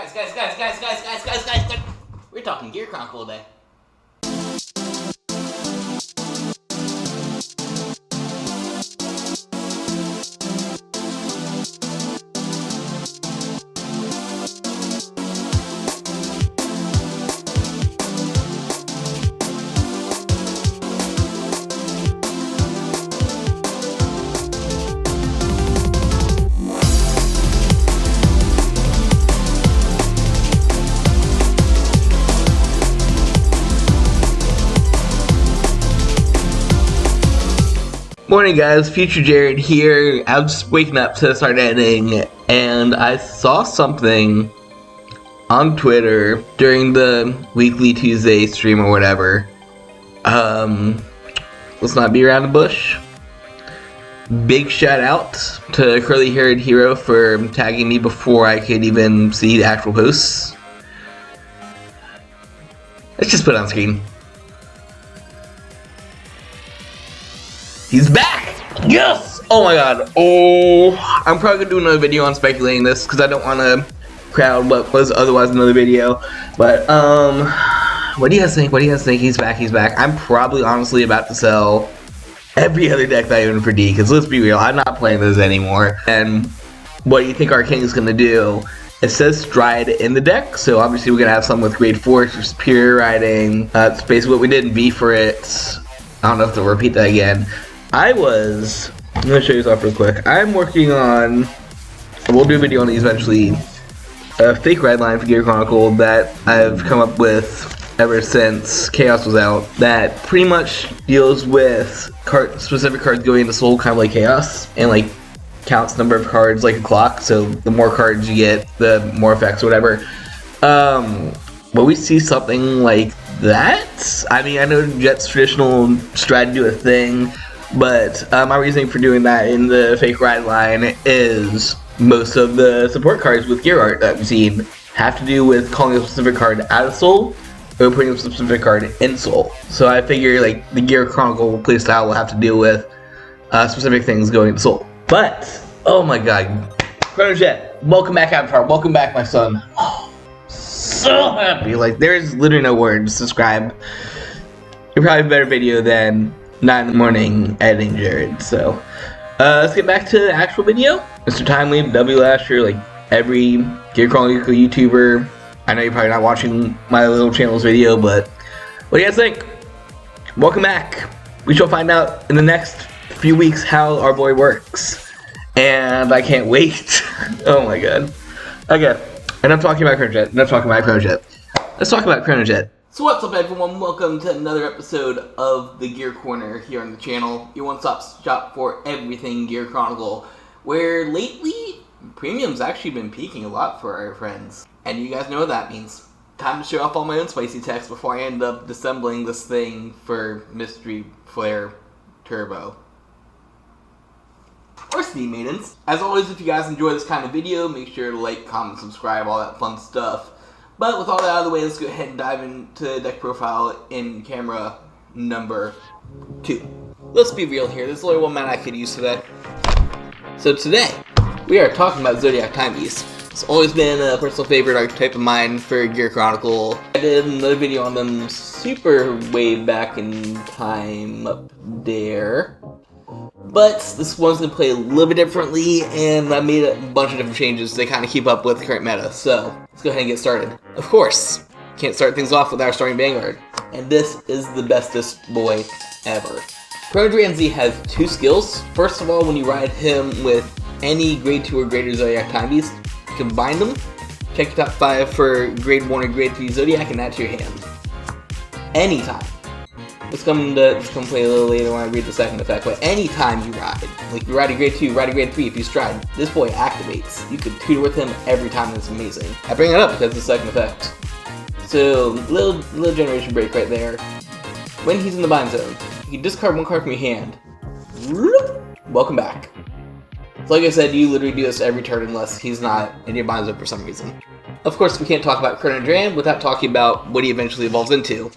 Guys. We're talking Gear Chronicle today. Morning guys, Future Jared here. I was just waking up to start editing and I saw something on Twitter during the weekly Tuesday stream or whatever. Let's not be around the bush. Big shout out to Curly Haired Hero for tagging me before I could even see the actual posts. Let's just put it on screen. He's back! Yes! Oh my god. Oh, I'm probably gonna do another video on speculating this because I don't want to crowd what was otherwise another video. But what do you guys think? He's back. I'm probably honestly about to sell every other deck that I own for D because let's be real, I'm not playing those anymore. And what do you think our king is gonna do? It says Stride in the deck, so obviously we're gonna have some with Grade 4, Superior Riding. It's basically what we did in V for it. I don't know if they'll repeat that again. I'm going to show you this off real quick. I'm working on, we'll do a video on these eventually, a fake red line for Gear Chronicle that I've come up with ever since Chaos was out that pretty much deals with specific cards going into Soul, kind of like Chaos, and like counts number of cards like a clock, so the more cards you get, the more effects or whatever. Will we see something like that? I mean, I know Jet's traditional Stride do a thing, but my reasoning for doing that in the fake ride line is most of the support cards with gear art that we've seen have to do with calling a specific card out of Soul or putting a specific card in Soul. So I figure like the Gear Chronicle playstyle will have to deal with specific things going into Soul. But, oh my god, CHRONOJET, welcome back Avatar, welcome back my son. Oh, so happy, like there's literally no words. Subscribe. You're probably a better video than 9 in the morning editing Jared. So let's get back to the actual video. Mr. Timely, W Lasher, like every Gear Chronicle YouTuber. I know you're probably not watching my little channel's video, but what do you guys think? Welcome back. We shall find out in the next few weeks how our boy works. And I can't wait. Oh my god. Okay, and I'm talking about CHRONOJET. Let's talk about CHRONOJET. So what's up everyone, welcome to another episode of the Gear Corner here on the channel, your one-stop shop for everything Gear Chronicle, where lately, premium's actually been peaking a lot for our friends. And you guys know what that means. Time to show off all my own spicy text before I end up disassembling this thing for Mystery Flare Turbo. Or Steam Maidens. As always, if you guys enjoy this kind of video, make sure to like, comment, subscribe, all that fun stuff. But with all that out of the way, let's go ahead and dive into deck profile in camera number 2. Let's be real here, there's only one man I could use today. So today, we are talking about Zodiac Time Beasts. It's always been a personal favorite archetype of mine for Gear Chronicle. I did another video on them super way back in time up there. But this one's going to play a little bit differently, and I made a bunch of different changes to kind of keep up with the current meta. So, let's go ahead and get started. Of course, can't start things off with our starting Vanguard. And this is the bestest boy ever. Dram has 2 skills. First of all, when you ride him with any grade 2 or greater Zodiac Time Beast, combine them, check your top 5 for grade 1 or grade 3 Zodiac, and add to your hand. Anytime. Let's come play a little later when I read the second effect, but anytime you ride, like you ride a grade 2, ride a grade 3, if you stride, this boy activates. You could tutor with him every time, and it's amazing. I bring it up because of the second effect. So, little generation break right there. When he's in the bind zone, you can discard 1 card from your hand. Welcome back. So like I said, you literally do this every turn unless he's not in your bind zone for some reason. Of course, we can't talk about CHRONOJET without talking about what he eventually evolves into.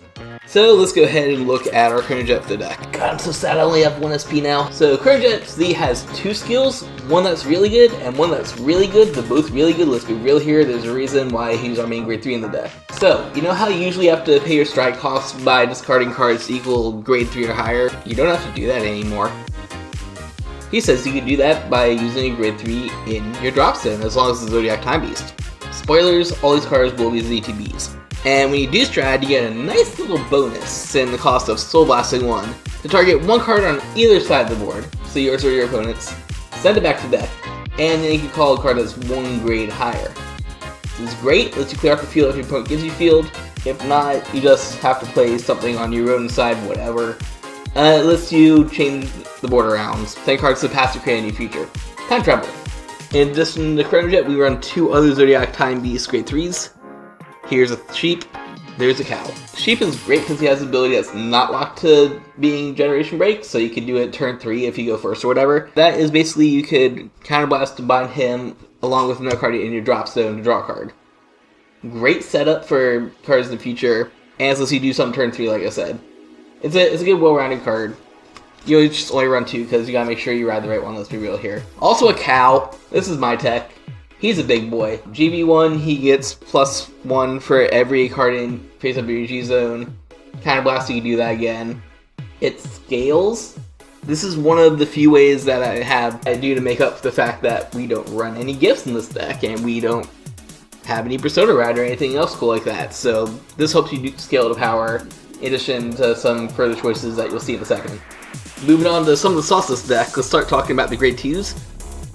So let's go ahead and look at our CHRONOJET for the deck. God, I'm so sad I only have 1 SP now. So CHRONOJET Z has 2 skills, one that's really good and one that's really good. They're both really good. Let's be real here. There's a reason why he's our main grade 3 in the deck. So, you know how you usually have to pay your stride costs by discarding cards to equal grade 3 or higher? You don't have to do that anymore. He says you can do that by using a grade 3 in your drop zone as long as it's Zodiac Time Beast. Spoilers, all these cards will be ZTBs. And when you do stride, you get a nice little bonus in the cost of Soul Blasting 1 to target 1 card on either side of the board, so yours or your opponent's, send it back to deck, and then you can call a card that's 1 grade higher. This is great, lets you clear out the field if your opponent gives you field. If not, you just have to play something on your own side, whatever. It lets you change the board around, send cards to the past to create a new future. Time travel. In addition to CHRONOJET, we run 2 other Zodiac Time Beasts grade 3s. Here's a sheep, there's a cow. Sheep is great because he has an ability that's not locked to being Generation Break, so you can do it turn 3 if you go first or whatever. That is basically you could counterblast to bind him along with another card in your drop zone to draw a card. Great setup for cards in the future, and lets you do something turn 3 like I said. It's a good well-rounded card. You just only run 2 because you gotta make sure you ride the right one, let's be real here. Also a cow, this is my tech. He's a big boy. GB1, he gets +1 for every card in face up your GZone. Counterblast, you can do that again. It scales. This is one of the few ways that I do to make up for the fact that we don't run any gifts in this deck, and we don't have any Persona Ride or anything else cool like that. So this helps you scale to power, in addition to some further choices that you'll see in a second. Moving on to some of the sauceless deck, let's start talking about the grade 2s.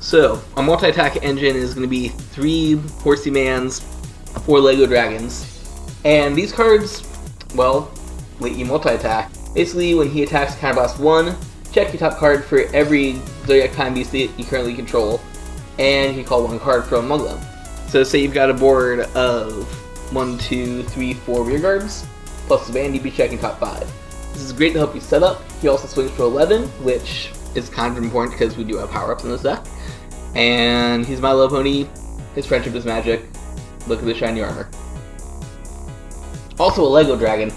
So, our multi-attack engine is going to be 3 Horsey Mans, 4 Lego Dragons, and these cards, well, let you multi-attack. Basically, when he attacks counterblast 1, check your top card for every Zodiac Time Beast that you currently control, and you call 1 card from among them. So say you've got a board of 1, 2, 3, 4 rear guards, plus the band, you'd be checking top 5. This is great to help you set up. He also swings for 11, which is kind of important because we do have power-ups in this deck. And he's My Little Pony, his friendship is magic, look at the shiny armor. Also a Lego Dragon.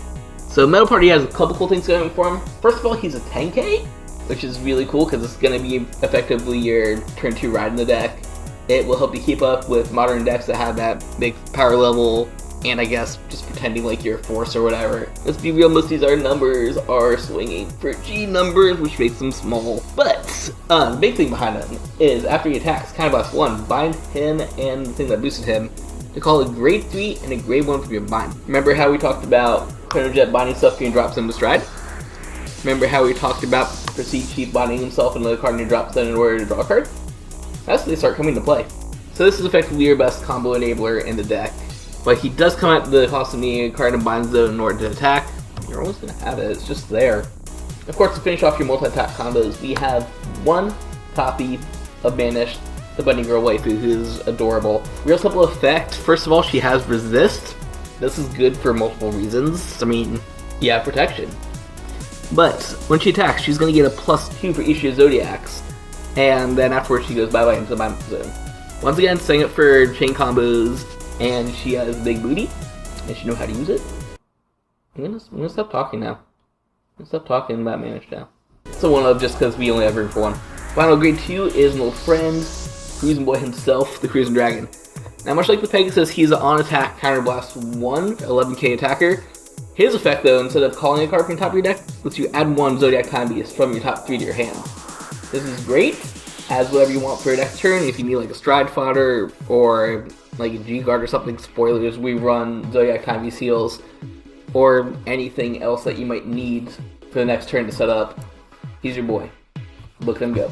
So Metal Party has a couple cool things going for him. First of all, he's a 10k, which is really cool because it's going to be effectively your turn 2 ride in the deck. It will help you keep up with modern decks that have that big power level, and I guess just pretending like you're a force or whatever. Let's be real, most of these numbers are swinging for G numbers, which makes them small. But the big thing behind them is after he attacks counterblast 1, bind him and the thing that boosted him to call a grade 3 and a grade 1 from your bind. Remember how we talked about CHRONOJET binding stuff and drops him to stride? Remember how we talked about Prestige Chief binding himself and another card in your drop zone in order to draw a card? That's when they start coming to play. So this is effectively your best combo enabler in the deck. But he does come at the cost of needing a card in bind zone in order to attack. You're always going to have it, it's just there. Of course, to finish off your multi-attack combos, we have 1 copy of Banished, the Bunny Girl waifu, who's adorable. Real simple effect, first of all, she has resist. This is good for multiple reasons. I mean, you have protection. But when she attacks, she's going to get a +2 for each of your Zodiacs. And then afterwards, she goes bye-bye into the bind zone. Once again, setting up for chain combos, and she has a big booty, and she knows how to use it. I'm gonna stop talking now. I'm gonna stop talking about Manage now. So one of just because we only have room for 1. Final grade 2 is an old friend, Cruising Boy himself, the Cruising Dragon. Now much like the Pegasus, he's an on-attack counterblast 1, 11k attacker. His effect though, instead of calling a card from the top of your deck, lets you add 1 Zodiac Time Beast from your top 3 to your hand. This is great, as whatever you want for your next turn. If you need like a stride fodder or like a G-Guard or something, spoilers, we run Zodiac Time Beast heals, or anything else that you might need for the next turn to set up. He's your boy. Look at him go.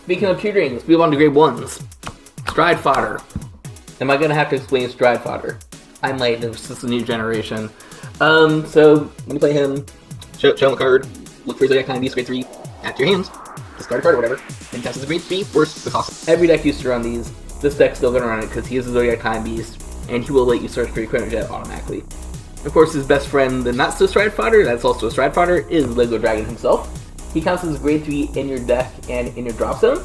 Speaking of tutoring, let's move on to grade 1s. Stride fodder. Am I going to have to explain stride fodder? I might, this is a new generation. So, when you play him, show him the card, look for Zodiac Time Beast grade 3, add to your hands, discard a card or whatever, and cast as a grade 3, worse the cost. Every deck used to run these. This deck's still going to run it because he is a Zodiac Time Beast, and he will let you search for your CHRONOJET automatically. Of course, his best friend, the not so stride fodder, that's also a stride fodder, is Lego Dragon himself. He counts as grade 3 in your deck and in your drop zone.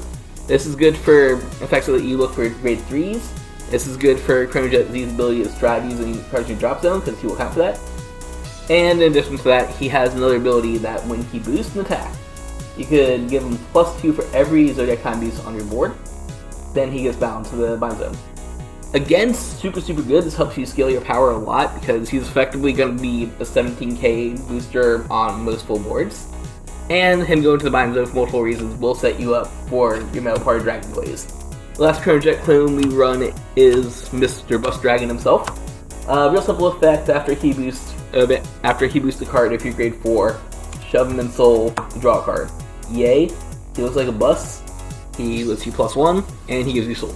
This is good for effectively you look for grade 3s. This is good for CHRONOJET Z's ability to stride using cards in your drop zone, because he will count for that. And in addition to that, he has another ability that when he boosts an attack, you could give him +2 for every Zodiac Time Beast on your board. Then he gets bound to the bind zone. Again, super good. This helps you scale your power a lot because he's effectively going to be a 17k booster on most full boards. And him going to the bind zone for multiple reasons will set you up for your Metal Party Dragon plays. The last CHRONOJET clone we run is Mr. Bus Dragon himself. Real simple effect, after he boosts a card if you're grade 4, shove him in soul, draw a card. Yay, he looks like a bus, he lets you +1, and he gives you soul.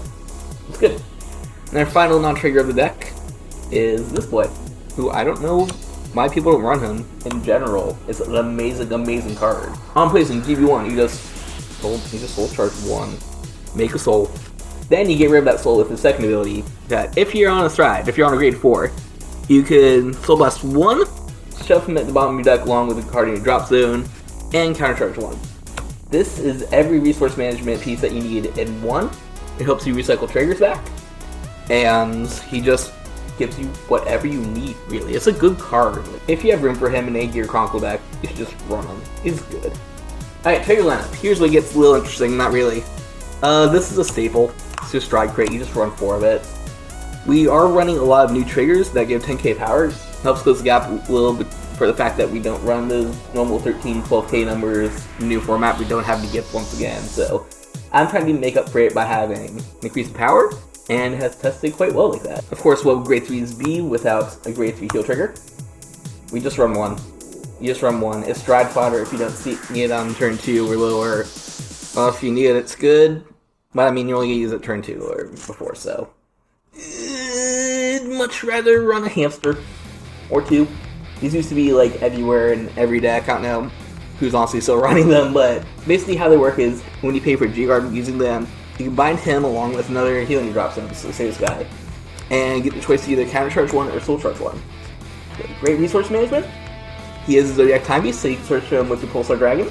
It's good. And our final non-trigger of the deck is this boy, who I don't know why people don't run him in general. It's an amazing card. On placing GB1, you just soul charge 1, make a soul. Then you get rid of that soul with his second ability, that if you're on a stride, if you're on a grade 4, you can Soul Blast 1, shove him at the bottom of your deck along with a card in your drop zone, and countercharge 1. This is every resource management piece that you need in one. It helps you recycle triggers back, and he just gives you whatever you need, really. It's a good card. If you have room for him in a Gear Chronicle deck, you should just run him. He's good. Alright, trigger lineup. Here's where it gets a little interesting, not really. This is a staple. It's just Stride Crate, you just run 4 of it. We are running a lot of new triggers that give 10k power. Helps close the gap a little bit for the fact that we don't run the normal 13, 12k numbers in the new format. We don't have the gift once again, so I'm trying to make up for it by having an increase in power, and it has tested quite well like that. Of course, what would grade 3s be without a grade 3 heal trigger? We just run 1. You just run 1. It's Stride Fodder if you don't need it on turn 2 or lower. Well, if you need it, it's good. But I mean, you're only going to use it turn 2 or before, so. I'd much rather run a hamster. Or 2. These used to be like everywhere in every deck. I don't know who's honestly still running them, but basically how they work is when you pay for G-Guard using them, you can bind him along with another healing drop zone, so say this guy, and get the choice to either countercharge 1 or soul charge 1. Great resource management. He is a Zodiac Time Beast, so you can search him with your Pulsar Dragon.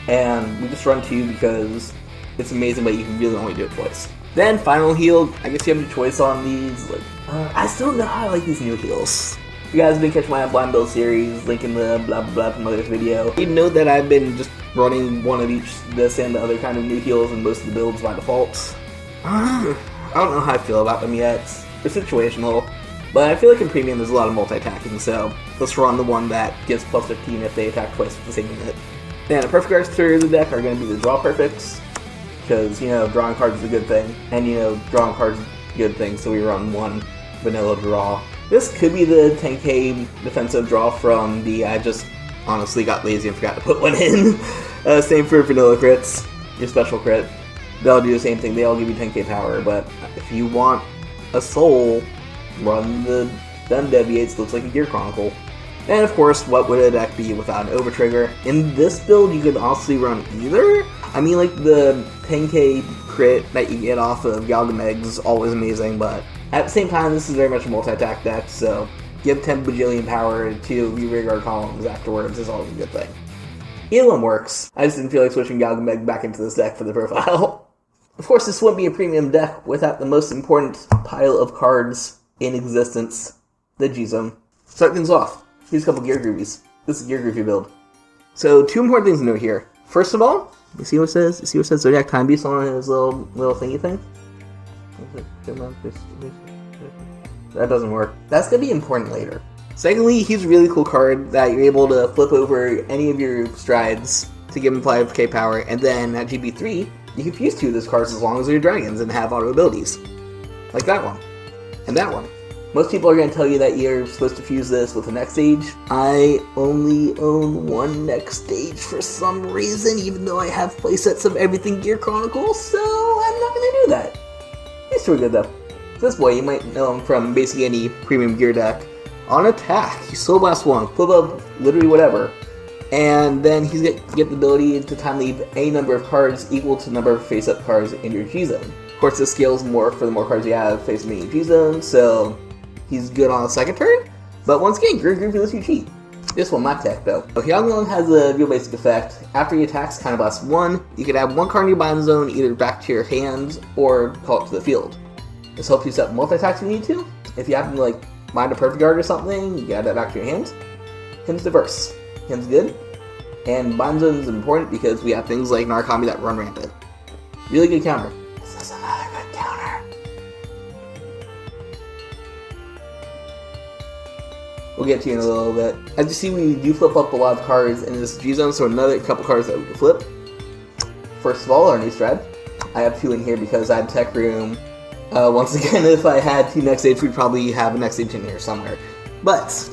And we just run 2 because it's amazing, but you can really only do it twice. Then final heal, I guess you have your choice on these. Like, I still don't know how I like these new heals. If you guys have been catching my blind build series, link in the blah blah blah from other's video, you know that I've been just running one of each, this and the other kind of new heals in most of the builds by default. I don't know how I feel about them yet. They're situational, but I feel like in premium there's a lot of multi-attacking, so let's run the one that gives +15 if they attack twice with the same unit. And the perfect cards to the deck are going to be the draw perfects, because, you know, drawing cards is a good thing, and, you know, drawing cards is a good thing, so we run 1 vanilla draw. This could be the 10k defensive draw from the, I just honestly got lazy and forgot to put one in. Same for vanilla crits, your special crit. They'll do the same thing, they all give you 10k power, but if you want a soul, run the Gun Deviates, looks like a Gear Chronicle. And of course, what would a deck be without an Overtrigger? In this build, you could honestly run either. I mean, like, the 10k crit that you get off of Galgameg is always amazing, but at the same time, this is very much a multi-attack deck, so give 10 bajillion power to your rearguard columns afterwards is always a good thing. Either one works. I just didn't feel like switching Galgameg back into this deck for the profile. Of course, this wouldn't be a premium deck without the most important pile of cards in existence, the GZone. Start things off. Here's a couple Gear Groovies. This is a Gear Groovy build. So, 2 important things to note here. First of all, you see what it says? You see what it says Zodiac Time Beasts on his little thingy thing? That doesn't work. That's going to be important later. Secondly, he's a really cool card that you're able to flip over any of your strides to give him 5k power, and then at GB3, you can fuse 2 of those cards as long as they're dragons and have auto abilities. Like that one. And that one. Most people are going to tell you that you're supposed to fuse this with the next stage. I only own 1 next stage for some reason, even though I have playsets of everything Gear Chronicle, so I'm not going to do that. These 2 are good though. This boy, you might know him from basically any premium gear deck. On attack, he Soul Blast 1, flip up literally whatever, and then he's get the ability to time leave a number of cards equal to the number of face-up cards in your GZone. Of course, this scales more for the more cards you have facing in your GZone, so he's good on the second turn, but once again, Gear Groovy lets you cheat. This one, my tech though. Hyunglong has a real basic effect. After he attacks Counter Blast 1, you can add 1 card in your bind zone either back to your hand or call it to the field. This helps you set multi-attacks if you need to. If you happen to like bind a perfect guard or something, you can add that back to your hand. Him's diverse. Him's good. And Bind Zone is important because we have things like Narcomi that run rampant. Really good counter. This is another good counter. We'll get to you in a little bit. As you see, we do flip up a lot of cards in this GZone, so another couple cards that we can flip. First of all, our new strat. I have 2 in here because I had Tech Room. Once again, if I had 2 next stage, we'd probably have a next stage in here somewhere. But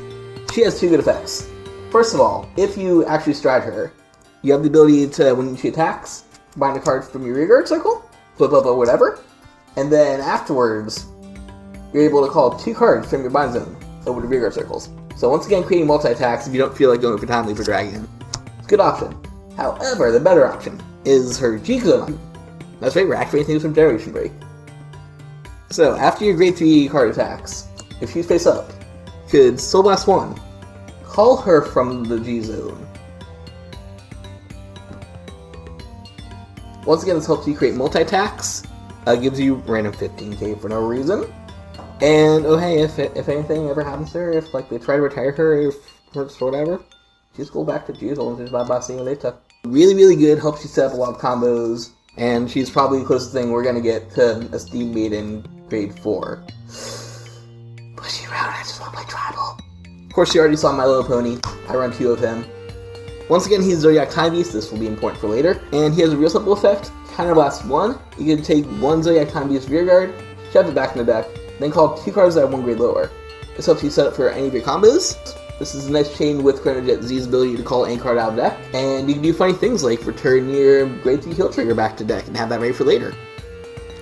she has 2 good effects. First of all, if you actually strat her, you have the ability to, when she attacks, bind a card from your rearguard circle, flip up or whatever, and then afterwards, you're able to call 2 cards from your bind zone over the rearguard circles. So once again, creating multi-attacks if you don't feel like going for Timely for Dragon. It's a good option. However, the better option is her GZone. That's right, we're activating things from Generation Break. So, after your grade 3 card attacks, if she's face up, you could Soul Blast 1, call her from the GZone. Once again, this helps you create multi-attacks, gives you random 15k for no reason. And, oh hey, if anything ever happens to her, if like they try to retire her, or whatever, just go back to GZone and just buy seeing later. Really, really good, helps you set up a lot of combos, and she's probably the closest thing we're gonna get to a Steam Maiden grade 4. Bushy Road, I just wanna play Tribal. Of course, you already saw My Little Pony. I run 2 of him. Once again, he's Zodiac Time Beast. This will be important for later. And he has a real simple effect. Counter Blast 1. You can take 1 Zodiac Time Beast rearguard, shove it back in the deck, then call 2 cards that have 1 grade lower. This helps you set up for any of your combos. This is the next chain with CHRONOJET Z's ability to call any card out of deck. And you can do funny things like return your grade 3 heal trigger back to deck and have that ready for later.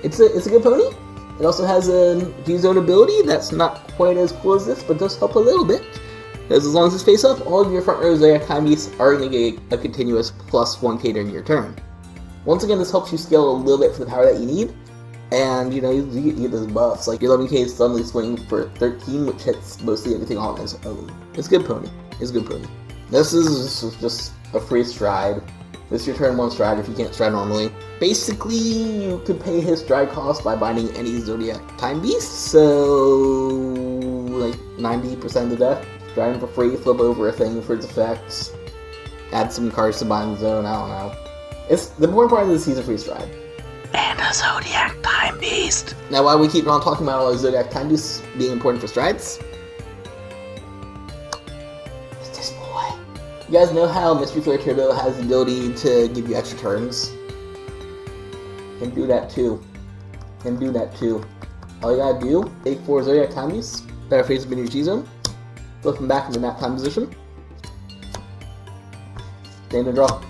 It's a good pony. It also has a GZone ability that's not quite as cool as this, but does help a little bit. Because as long as it's face up, all of your front row Zodiac Time Beasts are going to get a continuous plus 1k during your turn. Once again, this helps you scale a little bit for the power that you need. And, you know, you get those buffs, like your 11k suddenly swing for 13, which hits mostly everything on its own. It's a good pony. It's a good pony. This is just a free stride. This is your turn 1 stride if you can't stride normally. Basically, you could pay his stride cost by binding any Zodiac Time Beast, so like 90% of the deck. Stride him for free, flip over a thing for its effects, add some cards to bind zone, I don't know. It's the important part of this, he's a free stride. And a Zodiac Time Beast. Now, why we keep on talking about all the Zodiac Time Beasts being important for strides? It's this boy. You guys know how Mystery Flare Turbo has the ability to give you extra turns? Can do that too. Can do that too. All you gotta do, take 4 Zodiac Time Beasts, better face up in your GZone, flip them back into nap time position, stand and draw,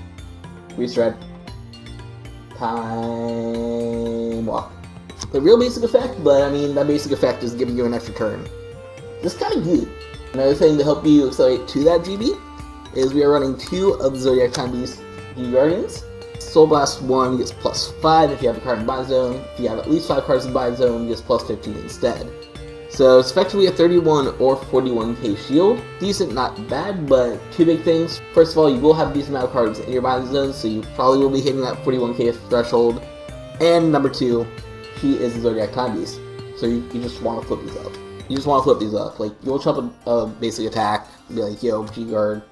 restride, time walk. The real basic effect, but I mean, that basic effect is giving you an extra turn. Just kind of good. Another thing to help you accelerate to that GB is we are running 2 of the Zodiac Time Beast G Guardians. Soul Blast 1 gets plus 5 if you have a card in Bind Zone. If you have at least 5 cards in Bind Zone, gets plus 15 instead. So it's effectively a 31 or 41k shield. Decent, not bad, but 2 big things. First of all, you will have a decent amount of cards in your Bind Zone, so you probably will be hitting that 41k threshold. And number 2, she is the Zodiac Time Beast. So you just want to flip these up. You just want to flip these up. Like, you'll chump a basic attack, be like, yo, G-Guard.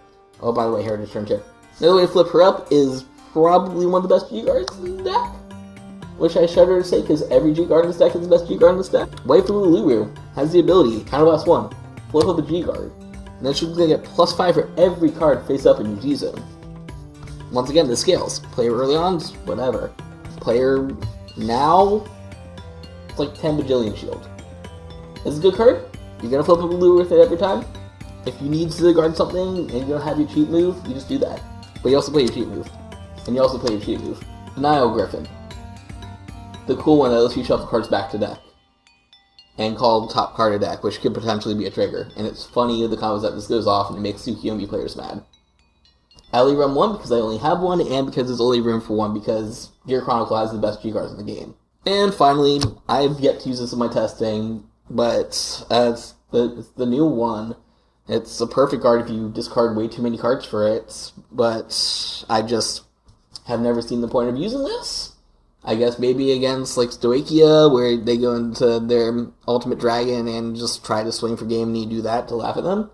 Oh, by the way, Heritage turn 2. Another way to flip her up is probably one of the best G-Guards in the deck. Which I shudder to say because every G-Guard in this deck is the best G-Guard in this deck. Waifu Lulu has the ability, Counter Blast 1, flip up a G-Guard. And then she's going to get plus 5 for every card face up in your G-Zone. Once again, this scales. Play her early on, whatever. Play her now, it's like 10 bajillion shield. It's a good card. You're going to flip up a Lulu with it every time. If you need to guard something and you don't have your cheat move, you just do that. But you also play your cheat move. And you also play your cheat move. Nile Griffin. The cool one that lets you shuffle cards back to deck. And call the top card of deck, which could potentially be a trigger. And it's funny the combos that this goes off and it makes Tsukiyomi players mad. I only run 1 because I only have 1, and because there's only room for 1 because Gear Chronicle has the best G-Guards in the game. And finally, I've yet to use this in my testing, but it's the new one. It's a perfect card if you discard way too many cards for it, but I just have never seen the point of using this. I guess maybe against like Stoichia, where they go into their Ultimate Dragon and just try to swing for game and you do that to laugh at them.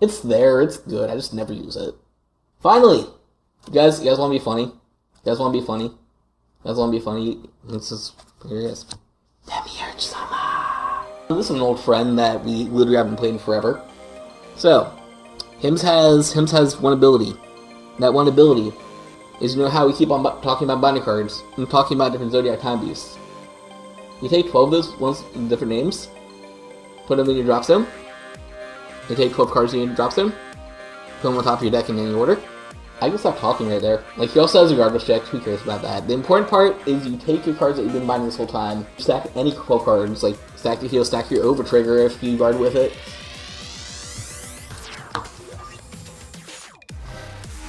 It's there, it's good, I just never use it. Finally! You guys want to be funny? You guys want to be funny? You guys want to be funny? This is, here it is. Demi-Urge-sama! This is an old friend that we literally haven't played in forever. So, Hims has one ability. That one ability is, you know how we keep on talking about binding cards and talking about different Zodiac Time Beasts. You take 12 of those ones with different names, put them in your drop zone. You take 12 cards in your drop zone, put them on top of your deck in any order. I can stop talking right there. Like, he also has a garbage deck, who cares about that? The important part is you take your cards that you've been binding this whole time, stack any 12 cards, like stack your heal, stack your over trigger if you guard with it.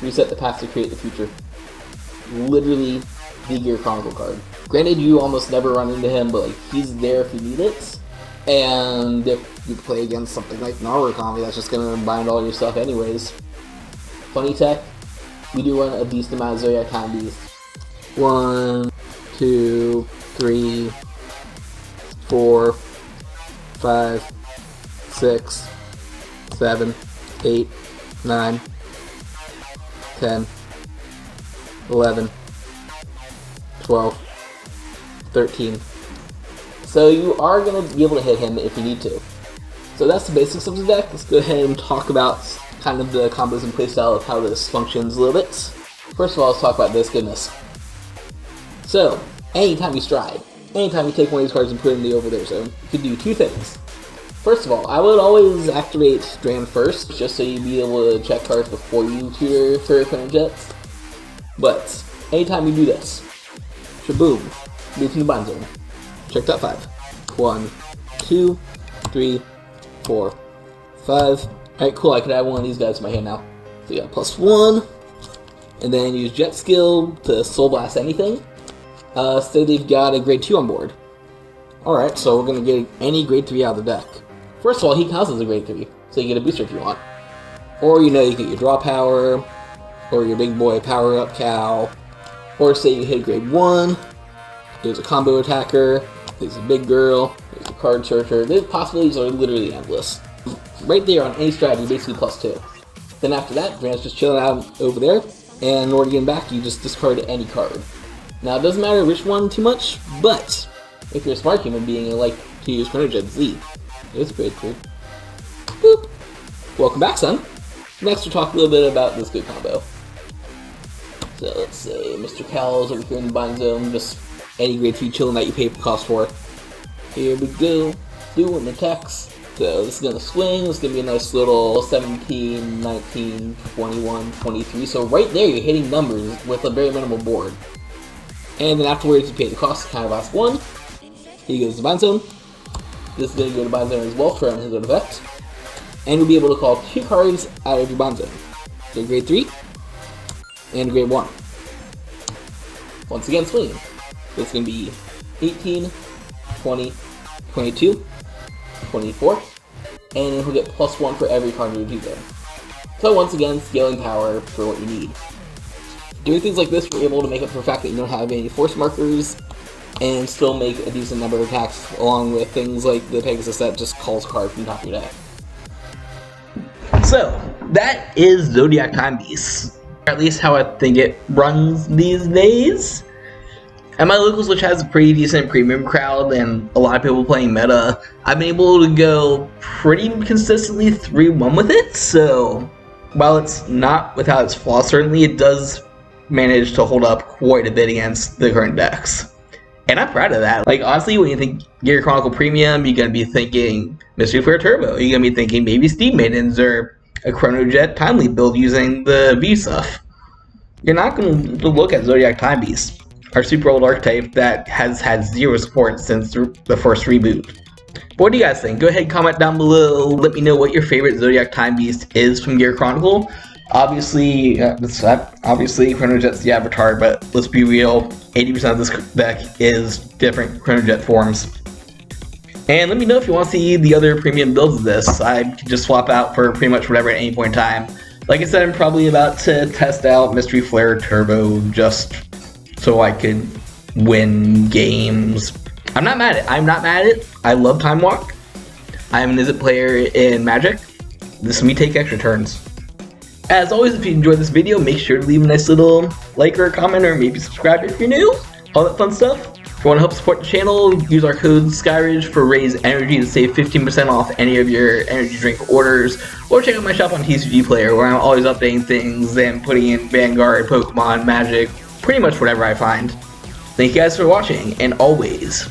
Reset the past to create the future. Literally the Gear Chronicle card. Granted, you almost never run into him, but like, he's there if you need it. And if you play against something like Narukami, that's just gonna bind all your stuff anyways. Funny tech, we do run a decent amount of Zodiac Time Beasts. 1, 2, 3, 4, 5, 6, 7, 8, 9, 10, 11, 12, 13. So you are going to be able to hit him if you need to. So that's the basics of the deck. Let's go ahead and talk about kind of the combos and playstyle of how this functions a little bit. First of all, let's talk about this goodness. So, anytime you stride, anytime you take one of these cards and put it in the over there zone, you can do two things. First of all, I would always activate Dram first, just so you'd be able to check cards before you tutor for Chronojets. But, anytime you do this, shaboom, move from the bind zone. Check top 5. 1, 2, 3, 4, 5. Alright, cool, I can add one of these guys to my hand now. So you got +1, and then use Jet Skill to Soul Blast anything. Say they've got a grade 2 on board. Alright, so we're going to get any grade 3 out of the deck. First of all, he counts as a grade 3, so you get a booster if you want. Or, you know, you get your draw power, or your big boy power up cow, or say you hit grade 1, there's a combo attacker, there's a big girl, there's a card searcher. The possibilities are literally endless. Right there on any strategy, basically +2. Then after that, Dram's just chilling out over there, and in order to get him back, you just discard any card. Now, it doesn't matter which one too much, but if you're a smart human being and like to use CHRONOJET Z, it's grade 3. Boop! Welcome back, son. Next, we'll talk a little bit about this good combo. So let's say Mr. Cowell's over here in the bind zone, just any grade 3 chilling that you pay cost for. Here we go, doing attacks. So this is going to swing, this is going to be a nice little 17, 19, 21, 23. So right there you're hitting numbers with a very minimal board. And then afterwards you pay the cost, kind of last 1. Here goes the bind zone. This is going to go to bind zone as well for his own effect. And you'll be able to call 2 cards out of your bind zone. So grade 3 and grade 1. Once again swinging. So it's going to be 18, 20, 22, 24, and then he'll get +1 for every card in your GZone. So once again, scaling power for what you need. Doing things like this, you're able to make up for the fact that you don't have any force markers, and still make a decent number of attacks, along with things like the Pegasus that just calls cards from the top of your deck. So, that is Zodiac Time Beasts. Or at least how I think it runs these days. At my locals, which has a pretty decent premium crowd and a lot of people playing meta, I've been able to go pretty consistently 3-1 with it, so while it's not without its flaws, certainly it does manage to hold up quite a bit against the current decks. And I'm proud of that. Like, honestly, when you think Gear Chronicle Premium, you're going to be thinking Mystery Flare Turbo. You're going to be thinking maybe Steam Maidens or a Chronojet Timely build using the V stuff. You're not going to look at Zodiac Time Beasts, our super old archetype that has had 0 support since the first reboot. But what do you guys think? Go ahead and comment down below. Let me know what your favorite Zodiac Time Beast is from Gear Chronicle. Obviously, Chronojet's the avatar, but let's be real, 80% of this deck is different Chronojet forms. And let me know if you want to see the other premium builds of this. I can just swap out for pretty much whatever at any point in time. Like I said, I'm probably about to test out Mystery Flare Turbo just so I could win games. I'm not mad at it. I love Time Walk. I'm an Izzet player in Magic. this me take extra turns. As always, if you enjoyed this video, make sure to leave a nice little like or a comment, or maybe subscribe if you're new. All that fun stuff. If you want to help support the channel, use our code SKYRIDGE for Raise Energy to save 15% off any of your energy drink orders, or check out my shop on TCG Player, where I'm always updating things and putting in Vanguard, Pokemon, Magic, pretty much whatever I find. Thank you guys for watching, and always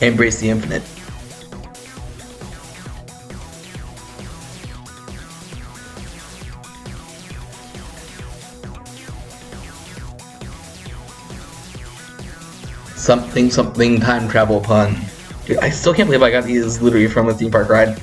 embrace the infinite. Something time travel pun. Dude, I still can't believe I got these literally from a theme park ride.